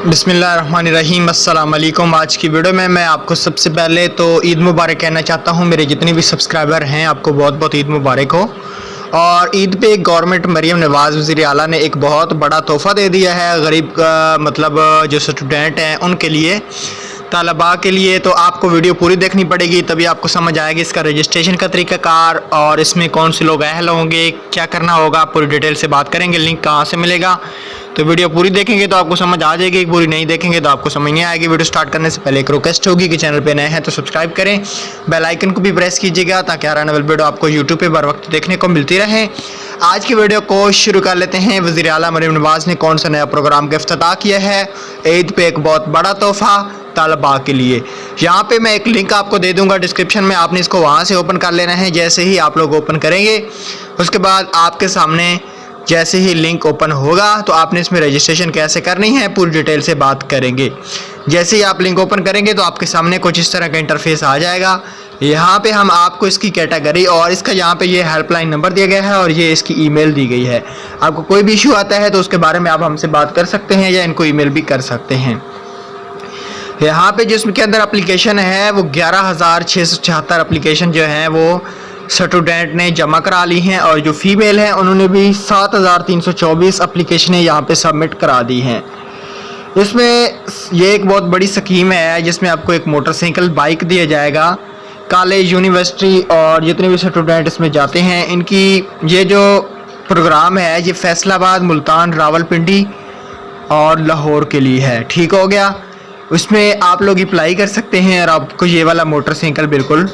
बिस्मिल्लाहिर्रहमानिर्रहीम अस्सलाम वालेकुम। आज की वीडियो में मैं आपको सबसे पहले तो ईद मुबारक कहना चाहता हूँ। मेरे जितने भी सब्सक्राइबर हैं आपको बहुत बहुत ईद मुबारक हो। और ईद पे गवर्नमेंट मरीम नवाज़ वज़ीर आला ने एक बहुत बड़ा तोहफ़ा दे दिया है गरीब मतलब जो स्टूडेंट हैं उनके लिए, तलबा के लिए। तो आपको वीडियो पूरी देखनी पड़ेगी तभी आपको समझ आएगी इसका रजिस्ट्रेशन का तरीक़ाकार और इसमें कौन से लोग अहल होंगे, क्या करना होगा, पूरी डिटेल से बात करेंगे। लिंक कहाँ से मिलेगा, तो वीडियो पूरी देखेंगे तो आपको समझ आ जाएगी, पूरी नहीं देखेंगे तो आपको समझ नहीं आएगी। वीडियो स्टार्ट करने से पहले एक रिक्वेस्ट होगी कि चैनल पे नए हैं तो सब्सक्राइब करें, बेल आइकन को भी प्रेस कीजिएगा ताकि हर आने वाली वीडियो आपको यूट्यूब पे बर वक्त देखने को मिलती रहे। आज की वीडियो को शुरू कर लेते हैं। वज़ीर आला मरीम नवाज़ ने कौन सा नया प्रोग्राम का इफ्तिताह किया है। ईद पे एक बहुत बड़ा तोहफ़ा तलबा के लिए। यहाँ पे मैं एक लिंक आपको दे दूंगा डिस्क्रिप्शन में, आपने इसको वहाँ से ओपन कर लेना है। जैसे ही आप लोग ओपन करेंगे उसके बाद आपके सामने जैसे ही लिंक ओपन होगा तो आपने इसमें रजिस्ट्रेशन कैसे करनी है पूरी डिटेल से बात करेंगे। जैसे ही आप लिंक ओपन करेंगे तो आपके सामने कुछ इस तरह का इंटरफेस आ जाएगा। यहाँ पे हम आपको इसकी कैटेगरी और इसका यहाँ पे ये हेल्पलाइन नंबर दिया गया है और ये इसकी ईमेल दी गई है। आपको कोई भी इशू आता है तो उसके बारे में आप हमसे बात कर सकते हैं या इनको ईमेल भी कर सकते हैं। यहाँ पे जिसके अंदर एप्लीकेशन है वो 11,676 एप्लीकेशन जो है वो स्टूडेंट ने जमा करा ली हैं और जो फीमेल हैं उन्होंने भी 7,324 एप्लीकेशनें यहाँ पे सबमिट करा दी हैं। इसमें ये एक बहुत बड़ी स्कीम है जिसमें आपको एक मोटरसाइकिल बाइक दिया जाएगा। कॉलेज, यूनिवर्सिटी और जितने भी स्टूडेंट इसमें जाते हैं इनकी ये जो प्रोग्राम है ये फैसलाबाद, मुल्तान, रावलपिंडी और लाहौर के लिए है। ठीक हो गया, उसमें आप लोग अप्लाई कर सकते हैं और आपको ये वाला मोटरसाइकिल बिल्कुल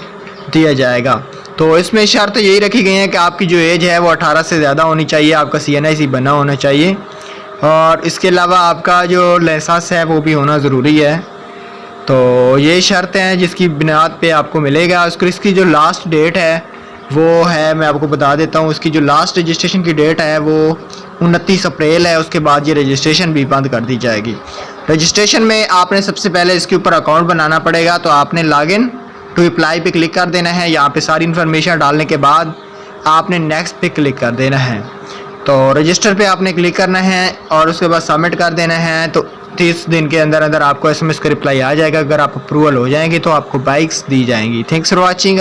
दिया जाएगा। तो इसमें शर्त यही रखी गई है कि आपकी जो एज है वो 18 से ज़्यादा होनी चाहिए, आपका CNIC बना होना चाहिए और इसके अलावा आपका जो लाइसेंस है वो भी होना ज़रूरी है। तो ये शर्त हैं जिसकी बुनियाद पे आपको मिलेगा। इसकी जो लास्ट डेट है वो है, मैं आपको बता देता हूँ, उसकी जो लास्ट रजिस्ट्रेशन की डेट है वो 29 अप्रैल है। उसके बाद ये रजिस्ट्रेशन भी बंद कर दी जाएगी। रजिस्ट्रेशन में आपने सबसे पहले इसके ऊपर अकाउंट बनाना पड़ेगा। तो आपने लॉगिन टू अप्लाई पे क्लिक कर देना है। यहाँ पे सारी इन्फॉर्मेशन डालने के बाद आपने नेक्स्ट पे क्लिक कर देना है। तो रजिस्टर पे आपने क्लिक करना है और उसके बाद सबमिट कर देना है। तो 30 दिन के अंदर अंदर आपको SMS का रिप्लाई आ जाएगा। अगर आप अप्रूवल हो जाएंगे तो आपको बाइक्स दी जाएंगी। Thanks for watching.